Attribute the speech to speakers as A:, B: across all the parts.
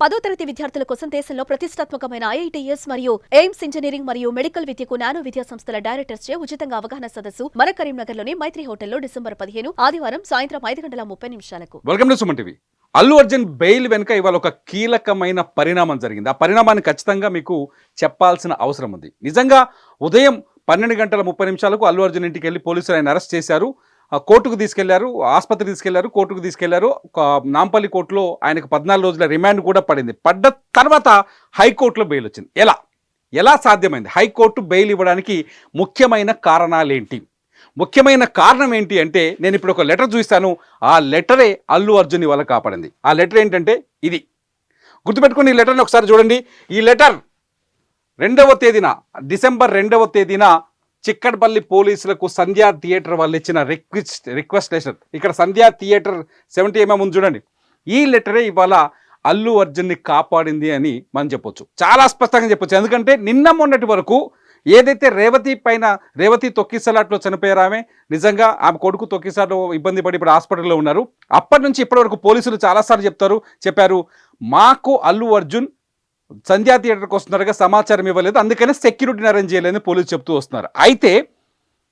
A: 10వ తరగతి విద్యార్థుల కోసం దేశంలో ప్రతిష్టాత్మకమైన ఐఐటీఎస్ మరియు ఎయిమ్స్ ఇంజనీరింగ్ మరియు మెడికల్ విద్యకు నానో విద్యా సంస్థల డైరెక్టర్స్ చే ఉచితంగా అవగాహన సదస్సు మన కరీంనగర్లోని మైత్రి హోటల్లో డిసెంబర్ 15 ఆదివారం సాయంత్రం 5:30
B: welcome to Suman TV. Allu Arjun bail వెనుక ఇవాళ ఒక కీలకమైన పరిణామం జరిగింది. ఆ పరిణామాన్ని ఖచ్చితంగా మీకు చెప్పాల్సిన అవసరం ఉంది. నిజంగా ఉదయం 12:30 అల్లు అర్జున్ ఇంటికి వెళ్ళి పోలీసులు ఆయన అరెస్ట్ చేశారు. కోర్టుకు తీసుకెళ్లారు, ఆసుపత్రికి తీసుకెళ్లారు, కోర్టుకు తీసుకెళ్లారు. నాంపల్లి కోర్టులో ఆయనకు 14 రోజుల రిమాండ్ కూడా పడింది. పడ్డ తర్వాత హైకోర్టులో బెయిల్ వచ్చింది. ఎలా సాధ్యమైంది? హైకోర్టు బెయిల్ ఇవ్వడానికి ముఖ్యమైన కారణాలేంటి? ముఖ్యమైన కారణం ఏంటి అంటే, నేను ఇప్పుడు ఒక లెటర్ చూస్తాను. ఆ లెటరే అల్లు అర్జున్ వల్ల కాపాడింది. ఆ లెటర్ ఏంటంటే ఇది. గుర్తుపెట్టుకుని ఈ లెటర్ని ఒకసారి చూడండి. ఈ లెటర్ 2వ తేదీన డిసెంబర్ 2వ తేదీన చిక్కడపల్లి పోలీసులకు సంధ్యా థియేటర్ వాళ్ళు ఇచ్చిన రిక్వెస్ట్ లెటర్. ఇక్కడ సంధ్యా థియేటర్ 70mm ఉంది చూడండి. ఈ లెటరే ఇవాళ అల్లు అర్జున్ని కాపాడింది అని మనం చెప్పొచ్చు. చాలా స్పష్టంగా చెప్పొచ్చు. ఎందుకంటే నిన్న మొన్నటి వరకు ఏదైతే రేవతి తొక్కిసలాట్లో చనిపోయారు, ఆమె నిజంగా ఆమె కొడుకు తొక్కిసలాట్లో ఇబ్బంది పడి ఇప్పుడు హాస్పిటల్లో ఉన్నారు. అప్పటి నుంచి ఇప్పటి వరకు పోలీసులు చాలాసార్లు చెప్పారు, మాకు అల్లు అర్జున్ సంధ్యా థియేటర్కి వస్తున్నారుగా సమాచారం ఇవ్వలేదు, అందుకనే సెక్యూరిటీని అరేంజ్ చేయలేదని పోలీసు చెప్తూ వస్తున్నారు. అయితే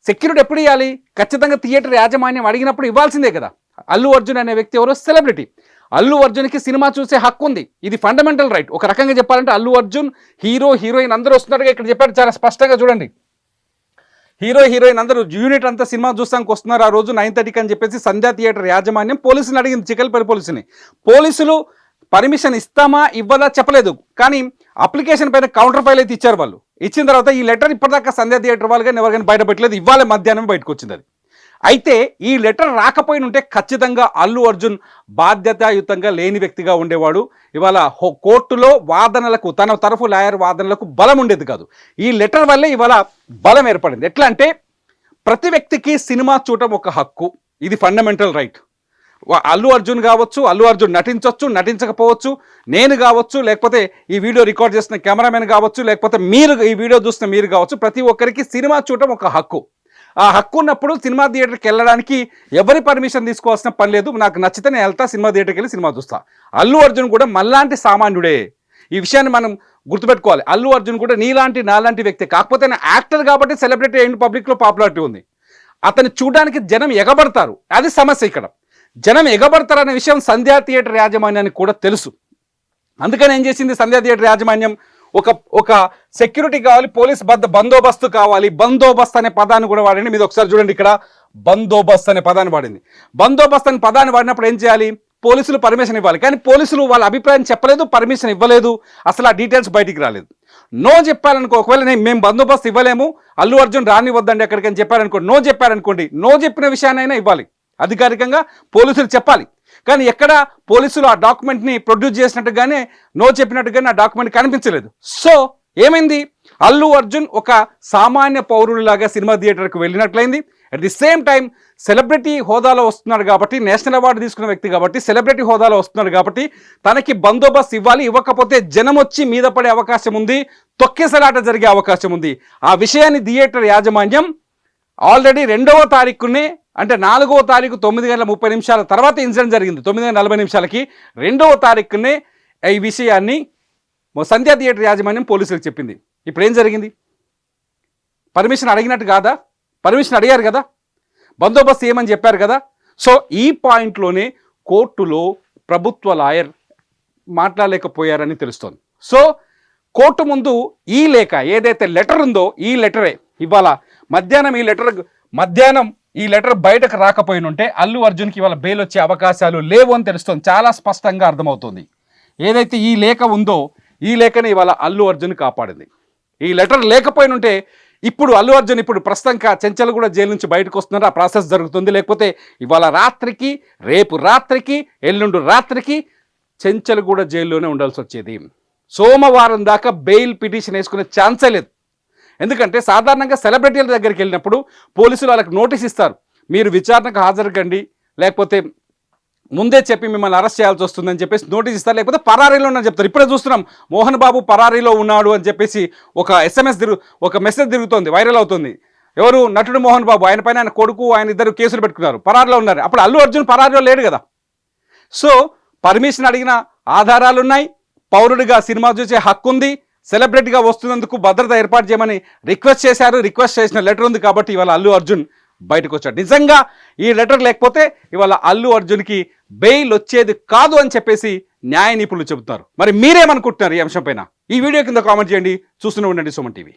B: సెక్యూరిటీ ఎప్పుడు ఇవ్వాలి? ఖచ్చితంగా థియేటర్ యాజమాన్యం అడిగినప్పుడు ఇవ్వాల్సిందే కదా. అల్లు అర్జున్ అనే వ్యక్తి ఎవరో సెలబ్రిటీ. అల్లు అర్జున్కి సినిమా చూసే హక్కు ఉంది. ఇది ఫండమెంటల్ రైట్. ఒక రకంగా చెప్పాలంటే అల్లు అర్జున్ హీరోయిన్ అందరూ వస్తున్నారుగా. ఇక్కడ చెప్పారు చాలా స్పష్టంగా చూడండి. హీరోయిన్ అందరూ యూనిట్ అంతా సినిమా చూస్తానికి వస్తున్నారు. ఆ రోజు 9:30 అని చెప్పేసి సంధ్యా థియేటర్ యాజమాన్యం పోలీసులు అడిగింది, చిక్కలపల్లి పోలీసుని. పోలీసులు పర్మిషన్ ఇస్తామా ఇవ్వదా చెప్పలేదు, కానీ అప్లికేషన్ పైన కౌంటర్ ఫైల్ అయితే ఇచ్చారు. వాళ్ళు ఇచ్చిన తర్వాత ఈ లెటర్ ఇప్పటిదాకా సంధ్యా థియేటర్ వాళ్ళు కానీ ఎవరికైనా బయటపెట్టలేదు. ఇవాళ మధ్యాహ్నం బయటకు వచ్చింది అది. అయితే ఈ లెటర్ రాకపోయిన ఉంటే ఖచ్చితంగా అల్లు అర్జున్ బాధ్యతాయుతంగా లేని వ్యక్తిగా ఉండేవాడు. ఇవాళ కోర్టులో వాదనలకు, తన తరఫు లాయర్ వాదనలకు బలం ఉండేది కాదు. ఈ లెటర్ వల్లే ఇవాళ బలం ఏర్పడింది. ఎట్లా అంటే, ప్రతి వ్యక్తికి సినిమా చూడటం ఒక హక్కు. ఇది ఫండమెంటల్ రైట్. అల్లు అర్జున్ కావచ్చు, అల్లు అర్జున్ నటించవచ్చు, నటించకపోవచ్చు, నేను కావచ్చు, లేకపోతే ఈ వీడియో రికార్డ్ చేస్తున్న కెమెరామెన్ కావచ్చు, లేకపోతే మీరు ఈ వీడియో చూస్తున్న మీరు కావచ్చు, ప్రతి ఒక్కరికి సినిమా చూడటం ఒక హక్కు. ఆ హక్కు ఉన్నప్పుడు సినిమా థియేటర్కి వెళ్ళడానికి ఎవరి పర్మిషన్ తీసుకోవాల్సిన పని లేదు. నాకు నచ్చితే నేను వెళ్తా, సినిమా థియేటర్కి వెళ్ళి సినిమా చూస్తా. అల్లు అర్జున్ కూడా మళ్ళాంటి సామాన్యుడే. ఈ విషయాన్ని మనం గుర్తుపెట్టుకోవాలి. అల్లు అర్జున్ కూడా నాలాంటి వ్యక్తి. కాకపోతే నా యాక్టర్ కాబట్టి సెలబ్రిటీ అయిన పబ్లిక్లో పాపులారిటీ ఉంది. అతన్ని చూడడానికి జనం ఎగబడతారు. అది సమస్య. ఇక్కడ జనం ఎగబడతారనే విషయం సంధ్యా థియేటర్ యాజమాన్యానికి కూడా తెలుసు. అందుకని ఏం చేసింది సంధ్యా థియేటర్ యాజమాన్యం, ఒక సెక్యూరిటీ కావాలి, పోలీస్ బందోబస్తు కావాలి. బందోబస్తు అనే పదాన్ని కూడా వాడింది. మీరు ఒకసారి చూడండి, ఇక్కడ బందోబస్తు అనే పదాన్ని వాడింది. బందోబస్తు అనే పదాన్ని వాడినప్పుడు ఏం చేయాలి? పోలీసులు పర్మిషన్ ఇవ్వాలి. కానీ పోలీసులు వాళ్ళ అభిప్రాయం చెప్పలేదు, పర్మిషన్ ఇవ్వలేదు, అసలు ఆ డీటెయిల్స్ బయటికి రాలేదు. నో చెప్పారనుకో, ఒకవేళ మేము బందోబస్తు ఇవ్వలేము, అల్లు అర్జున్ రానివద్దండి ఎక్కడికి అని చెప్పారనుకోండి, నో చెప్పారనుకోండి, నో చెప్పిన విషయాన్నైనా ఇవ్వాలి, అధికారికంగా పోలీసులు చెప్పాలి. కానీ ఎక్కడ పోలీసులు ఆ డాక్యుమెంట్ని ప్రొడ్యూస్ చేసినట్టుగానే, నో చెప్పినట్టుగానే ఆ డాక్యుమెంట్ కనిపించలేదు. సో ఏమైంది? అల్లు అర్జున్ ఒక సామాన్య పౌరుడిలాగా సినిమా థియేటర్కి వెళ్ళినట్లయింది. At the same time celebrity హోదాలో వస్తున్నాడు కాబట్టి, నేషనల్ అవార్డు తీసుకున్న వ్యక్తి కాబట్టి, సెలబ్రిటీ హోదాలో వస్తున్నాడు కాబట్టి తనకి బందోబస్తు ఇవ్వాలి. ఇవ్వకపోతే జనం వచ్చి మీద పడే అవకాశం ఉంది, తొక్కేసలాట జరిగే అవకాశం ఉంది. ఆ విషయాన్ని థియేటర్ యాజమాన్యం ఆల్రెడీ 2వ తారీఖునే, అంటే 4వ తారీఖు 9:30 తర్వాత ఇన్సిడెంట్ జరిగింది. 9:40 2వ తారీఖునే ఈ విషయాన్ని సంధ్యా థియేటర్ యాజమాన్యం పోలీసులకు చెప్పింది. ఇప్పుడు ఏం జరిగింది? పర్మిషన్ అడిగినట్టు కాదా? పర్మిషన్ అడిగారు కదా, బందోబస్తు ఏమని చెప్పారు కదా. సో ఈ పాయింట్లోనే కోర్టులో ప్రభుత్వ లాయర్ మాట్లాడలేకపోయారని తెలుస్తోంది. సో కోర్టు ముందు ఈ లేఖ ఏదైతే లెటర్ ఉందో, ఈ లెటరే ఇవాళ మధ్యాహ్నం ఈ లెటర్ బయటకు రాకపోయినుంటే అల్లు అర్జున్కి ఇవాళ బెయిల్ వచ్చే అవకాశాలు లేవు అని తెలుస్తుంది. చాలా స్పష్టంగా అర్థమవుతుంది. ఏదైతే ఈ లేఖ ఉందో, ఈ లేఖని ఇవాళ అల్లు అర్జున్ కాపాడింది. ఈ లెటర్ లేకపోయినుంటే ఇప్పుడు అల్లు అర్జున్ ప్రస్తుతంగా చెంచల్గూడ జైలు నుంచి బయటకు వస్తున్నారు. ఆ ప్రాసెస్ జరుగుతుంది. లేకపోతే ఇవాళ రాత్రికి, రేపు రాత్రికి, ఎల్లుండి రాత్రికి చెంచల్గూడ జైల్లోనే ఉండాల్సి వచ్చేది. సోమవారం దాకా బెయిల్ పిటిషన్ వేసుకునే ఛాన్సే లేదు. ఎందుకంటే సాధారణంగా సెలబ్రిటీల దగ్గరికి వెళ్ళినప్పుడు పోలీసులు వాళ్ళకి నోటీస్ ఇస్తారు, మీరు విచారణకు హాజరుకండి, లేకపోతే ముందే చెప్పి మిమ్మల్ని అరెస్ట్ చేయాల్సి వస్తుందని చెప్పేసి నోటీస్ ఇస్తారు, లేకపోతే పరారీలో ఉన్నారని చెప్తారు. ఇప్పుడే చూస్తున్నాం, మోహన్ బాబు పరారీలో ఉన్నాడు అని చెప్పేసి ఒక మెసేజ్ తిరుగుతోంది, వైరల్ అవుతుంది. ఎవరు? నటుడు మోహన్ బాబు. ఆయన పైన ఆయన కొడుకు, ఆయన ఇద్దరు కేసులు పెట్టుకున్నారు, పరారీలో ఉన్నారు. అప్పుడు అల్లు అర్జున్ పరారీలో లేడు కదా. సో పర్మిషన్ అడిగిన ఆధారాలు ఉన్నాయి, పౌరుడిగా సినిమా చూసే హక్కు ఉంది, సెలబ్రిటీగా వస్తున్నందుకు భద్రత ఏర్పాటు చేయమని రిక్వెస్ట్ చేశారు. రిక్వెస్ట్ చేసిన లెటర్ ఉంది కాబట్టి ఇవాళ అల్లు అర్జున్ బయటకు వచ్చాడు. నిజంగా ఈ లెటర్ లేకపోతే ఇవాళ అల్లు అర్జున్కి బెయిల్ వచ్చేది కాదు అని చెప్పేసి న్యాయ నిపుణులు చెబుతున్నారు. మరి మీరేమనుకుంటున్నారు ఈ అంశం పైన? ఈ వీడియో కింద కామెంట్ చేయండి. చూస్తూనే ఉండండి సుమన్ టీవీ.